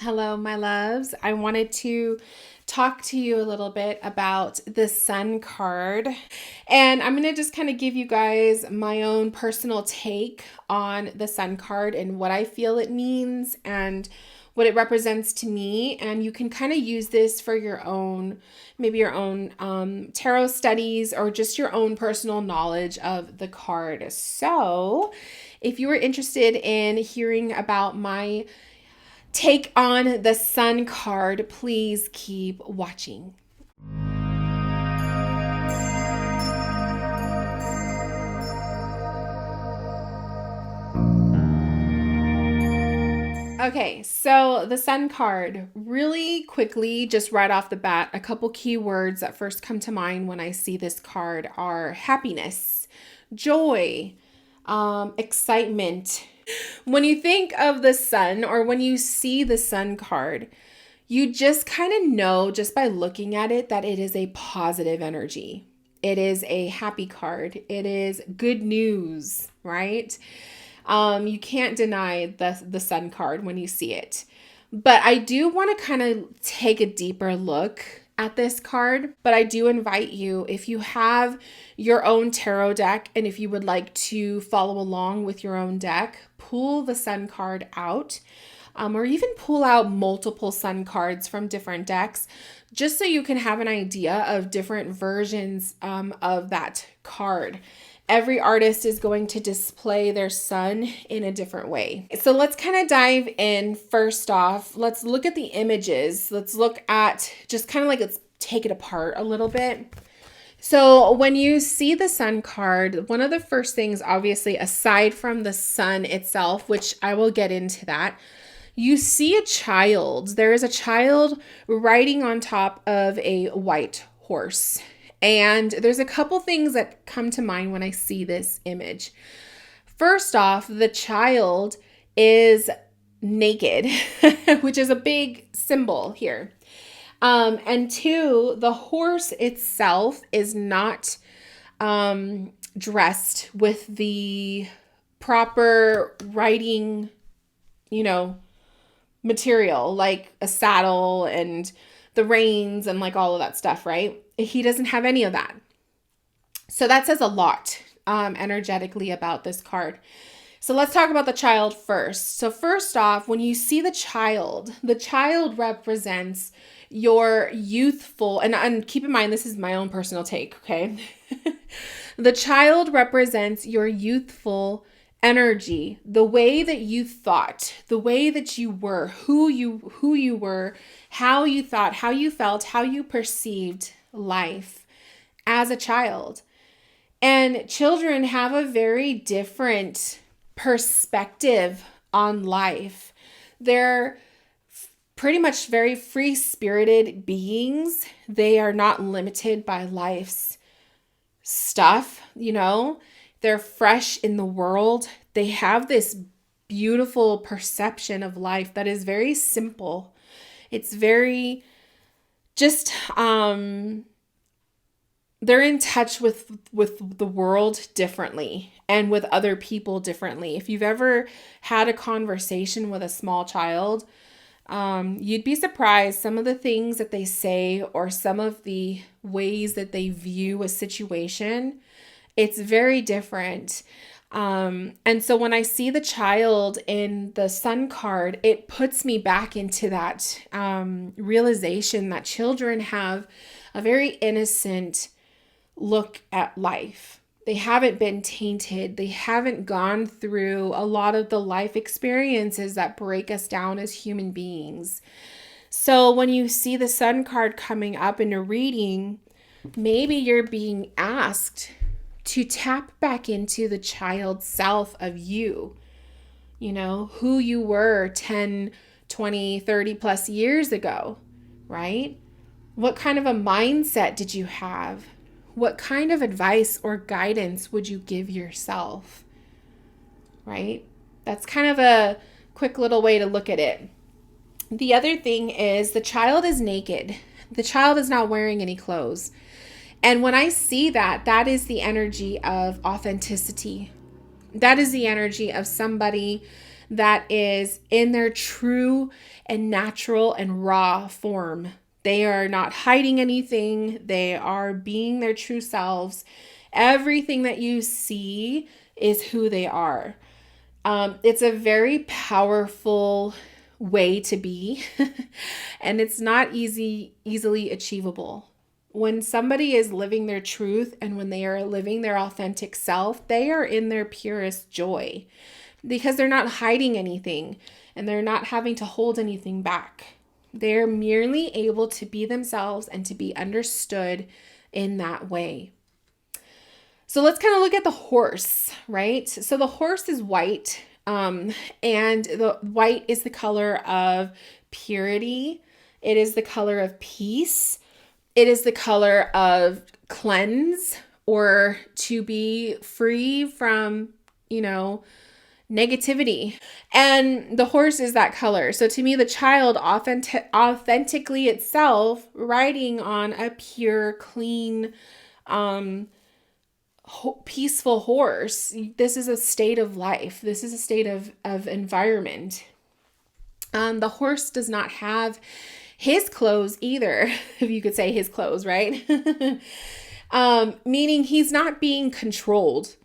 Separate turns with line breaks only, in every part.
Hello, my loves. I wanted to talk to you a little bit about the Sun card. And I'm going to just kind of give you guys my own personal take on the Sun card and what I feel it means and what it represents to me. And you can kind of use this for your own, maybe your own tarot studies or just your own personal knowledge of the card. So, if you were interested in hearing about my take on the Sun card, please keep watching. Okay, so the Sun card, really quickly, just right off the bat, a couple key words that first come to mind when I see this card are happiness, joy, excitement. When you think of the Sun or when you see the Sun card, you just kind of know just by looking at it that it is a positive energy. It is a happy card. It is good news, right? You can't deny the Sun card when you see it. But I do want to kind of take a deeper look at this card, but I do invite you, if you have your own tarot deck and if you would like to follow along with your own deck, pull the Sun card out. Or even pull out multiple Sun cards from different decks, just so you can have an idea of different versions of that card. Every artist is going to display their Sun in a different way. So let's kind of dive in. First off, let's look at the images. Let's look at just kind of like, let's take it apart a little bit. So when you see the Sun card, one of the first things, obviously, aside from the Sun itself, which I will get into that, you see a child. There is a child riding on top of a white horse. And there's a couple things that come to mind when I see this image. First off, the child is naked, which is a big symbol here. And two, the horse itself is not dressed with the proper riding, material, like a saddle and the reins and like all of that stuff, right? He doesn't have any of that. So that says a lot energetically about this card. So let's talk about the child first. So first off, when you see the child represents your youthful, and keep in mind, this is my own personal take, okay? The child represents your youthful energy, the way that you thought, the way that you were, who you were, how you thought, how you felt, how you perceived life as a child. And children have a very different perspective on life. They're pretty much very free-spirited beings. They are not limited by life's stuff, They're fresh in the world. They have this beautiful perception of life that is very simple. It's very just they're in touch with the world differently and with other people differently. If you've ever had a conversation with a small child, you'd be surprised some of the things that they say or some of the ways that they view a situation. It's very different. And so when I see the child in the Sun card, it puts me back into that realization that children have a very innocent look at life. They haven't been tainted. They haven't gone through a lot of the life experiences that break us down as human beings. So when you see the Sun card coming up in a reading, maybe you're being asked to tap back into the child self of you, who you were 10, 20, 30 plus years ago, right? What kind of a mindset did you have? What kind of advice or guidance would you give yourself, right? That's kind of a quick little way to look at it. The other thing is the child is naked. The child is not wearing any clothes. And when I see that, that is the energy of authenticity. That is the energy of somebody that is in their true and natural and raw form. They are not hiding anything. They are being their true selves. Everything that you see is who they are. It's a very powerful way to be, and it's not easily achievable. When somebody is living their truth and when they are living their authentic self, they are in their purest joy because they're not hiding anything and they're not having to hold anything back. They're merely able to be themselves and to be understood in that way. So let's kind of look at the horse, right? So the horse is white, and the white is the color of purity. It is the color of peace. It is the color of cleanse, or to be free from, negativity. And the horse is that color. So to me, the child authentically itself, riding on a pure, clean, peaceful horse. This is a state of life. This is a state of environment. The horse does not have his clothes either, if you could say his clothes, right? Meaning he's not being controlled.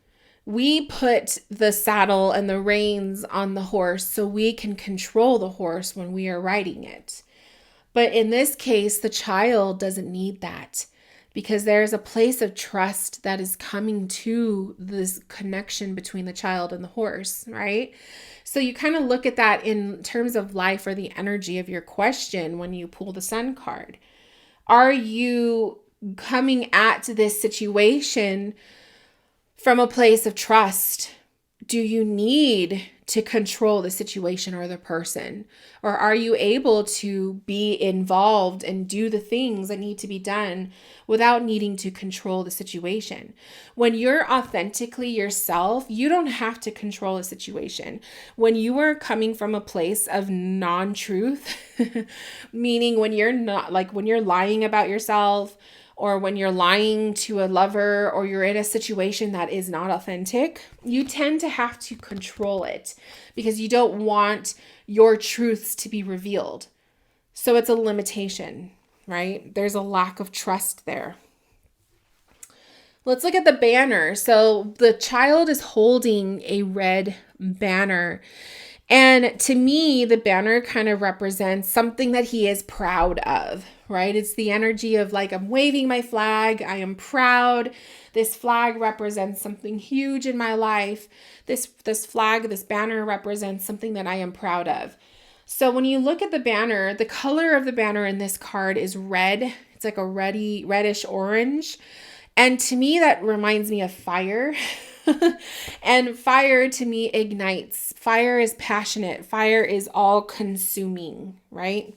We put the saddle and the reins on the horse so we can control the horse when we are riding it. But in this case, the child doesn't need that because there's a place of trust that is coming to this connection between the child and the horse, right? So you kind of look at that in terms of life or the energy of your question when you pull the Sun card. Are you coming at this situation from a place of trust? Do you need to control the situation or the person? Or are you able to be involved and do the things that need to be done without needing to control the situation? When you're authentically yourself, you don't have to control a situation. When you are coming from a place of non-truth, meaning when you're not, like when you're lying about yourself, or when you're lying to a lover, or you're in a situation that is not authentic, you tend to have to control it because you don't want your truths to be revealed. So it's a limitation, right? There's a lack of trust there. Let's look at the banner. So the child is holding a red banner. And to me, the banner kind of represents something that he is proud of, right? It's the energy of like, I'm waving my flag. I am proud. This flag represents something huge in my life. This flag, this banner represents something that I am proud of. So when you look at the banner, the color of the banner in this card is red. It's like a reddish orange. And to me, that reminds me of fire. And fire to me ignites. Fire is passionate. Fire is all consuming, right?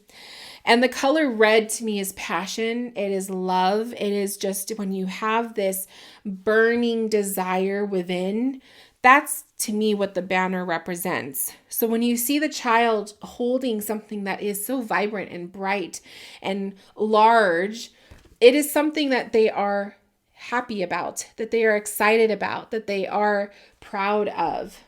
And the color red to me is passion. It is love. It is just when you have this burning desire within, that's to me what the banner represents. So when you see the child holding something that is so vibrant and bright and large, it is something that they are happy about, that they are excited about, that they are proud of.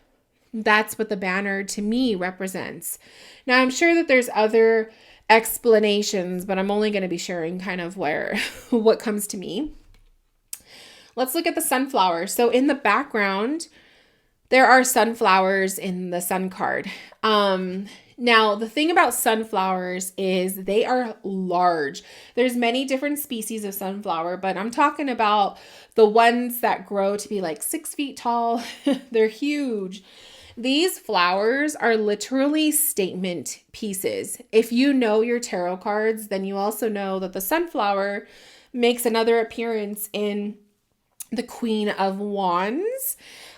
That's what the banner to me represents. Now, I'm sure that there's other explanations, but I'm only going to be sharing kind of what comes to me. Let's look at the sunflower. So in the background, there are sunflowers in the sun card. Now, the thing about sunflowers is they are large. There's many different species of sunflower, but I'm talking about the ones that grow to be like 6 feet tall. They're huge. These flowers are literally statement pieces. If you know your tarot cards, then you also know that the sunflower makes another appearance in the Queen of Wands.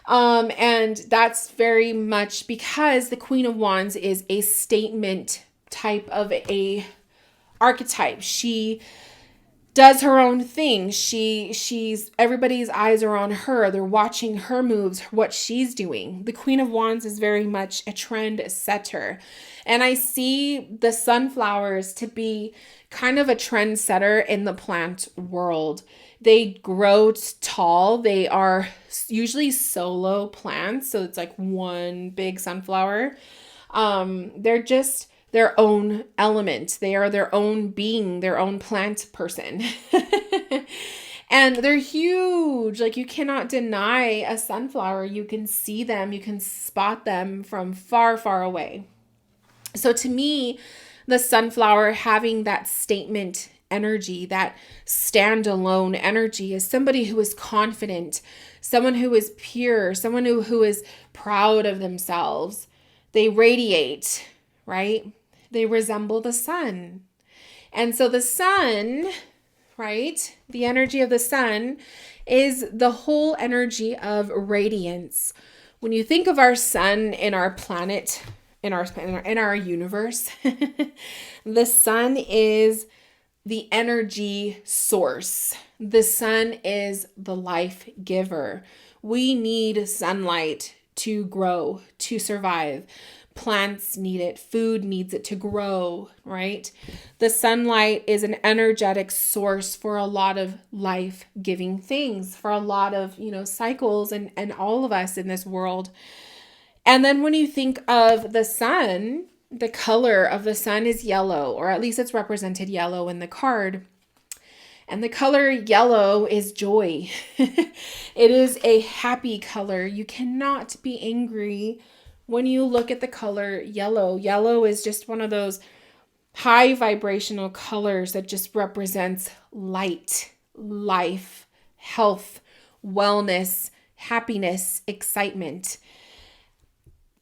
And that's very much because the Queen of Wands is a statement type of a archetype. She does her own thing. She's everybody's eyes are on her. They're watching her moves, what she's doing. The Queen of Wands is very much a trend setter. And I see the sunflowers to be kind of a trend setter in the plant world. They grow tall. They are usually solo plants, so it's like one big sunflower. They're just their own element. They are their own being, their own plant person. And they're huge. Like, you cannot deny a sunflower. You can see them, you can spot them from far, far away. So to me, the sunflower having that statement energy, that standalone energy, is somebody who is confident, someone who is pure, someone who is proud of themselves. They radiate, right? They resemble the sun. And so the sun, right? The energy of the sun is the whole energy of radiance. When you think of our sun in our planet, in our universe, the sun is the energy source. The sun is the life giver. We need sunlight to grow, to survive. Plants need it. Food needs it to grow, right? The sunlight is an energetic source for a lot of life-giving things, for a lot of, cycles and all of us in this world. And then when you think of the sun, the color of the sun is yellow, or at least it's represented yellow in the card. And the color yellow is joy. It is a happy color. You cannot be angry when you look at the color yellow. Yellow is just one of those high vibrational colors that just represents light, life, health, wellness, happiness, excitement.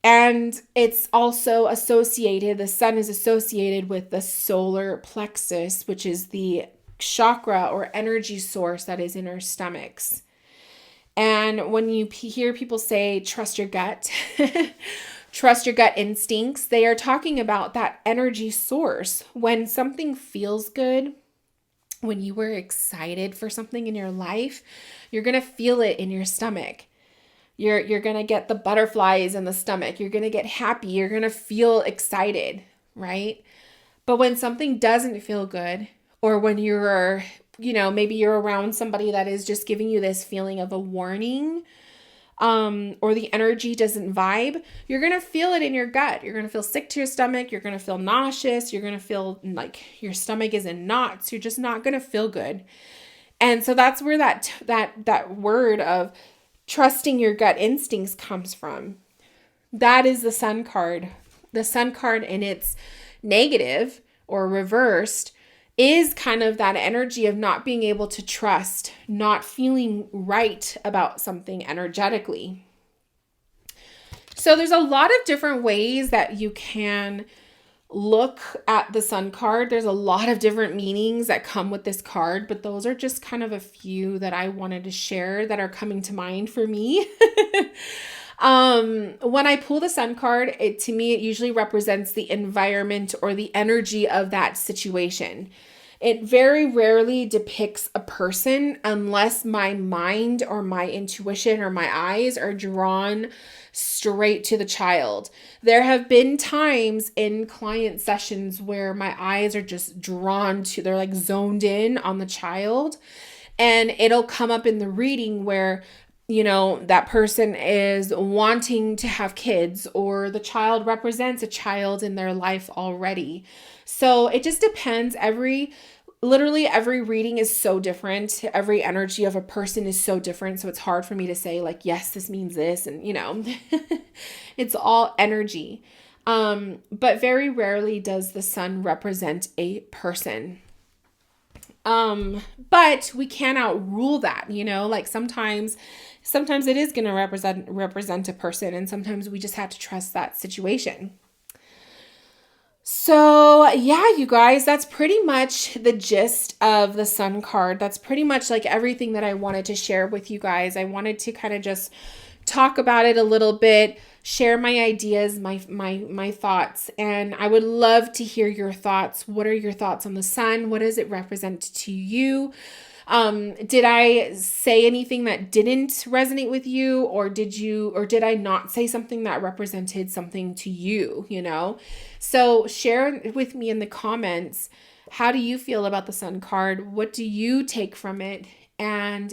And it's also associated, the sun is associated with the solar plexus, which is the chakra or energy source that is in our stomachs. And when you hear people say, trust your gut, trust your gut instincts, they are talking about that energy source. When something feels good, when you were excited for something in your life, you're going to feel it in your stomach. You're going to get the butterflies in the stomach. You're going to get happy. You're going to feel excited, right? But when something doesn't feel good, or when you're, maybe you're around somebody that is just giving you this feeling of a warning, or the energy doesn't vibe, you're going to feel it in your gut. You're going to feel sick to your stomach. You're going to feel nauseous. You're going to feel like your stomach is in knots. You're just not going to feel good. And so that's where that word of trusting your gut instincts comes from. That is the sun card. The sun card in its negative or reversed is kind of that energy of not being able to trust, not feeling right about something energetically. So there's a lot of different ways that you can look at the sun card. There's a lot of different meanings that come with this card, but those are just kind of a few that I wanted to share that are coming to mind for me. When I pull the sun card, to me, it usually represents the environment or the energy of that situation. It very rarely depicts a person unless my mind or my intuition or my eyes are drawn straight to the child. There have been times in client sessions where my eyes are just drawn to, they're like zoned in on the child, and it'll come up in the reading where that person is wanting to have kids, or the child represents a child in their life already. So it just depends. Literally every reading is so different. Every energy of a person is so different. So it's hard for me to say like, yes, this means this. And it's all energy. But very rarely does the sun represent a person. But we can't outrule that, like sometimes it is going to represent a person, and sometimes we just have to trust that situation. So yeah, you guys, that's pretty much the gist of the sun card. That's pretty much like everything that I wanted to share with you guys. I wanted to kind of just talk about it a little bit, share my ideas, my thoughts, and I would love to hear your thoughts. What are your thoughts on the sun? What does it represent to you? Did I say anything that didn't resonate with you, or did I not say something that represented something to you, you know? So share with me in the comments. How do you feel about the sun card? What do you take from it? And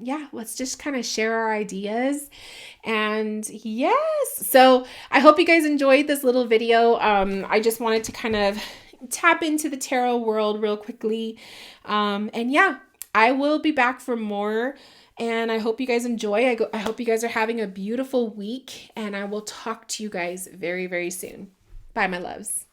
yeah, let's just kind of share our ideas. And yes, so I hope you guys enjoyed this little video. I just wanted to kind of tap into the tarot world real quickly. And yeah, I will be back for more. And I hope you guys enjoy. I hope you guys are having a beautiful week. And I will talk to you guys very, very soon. Bye, my loves.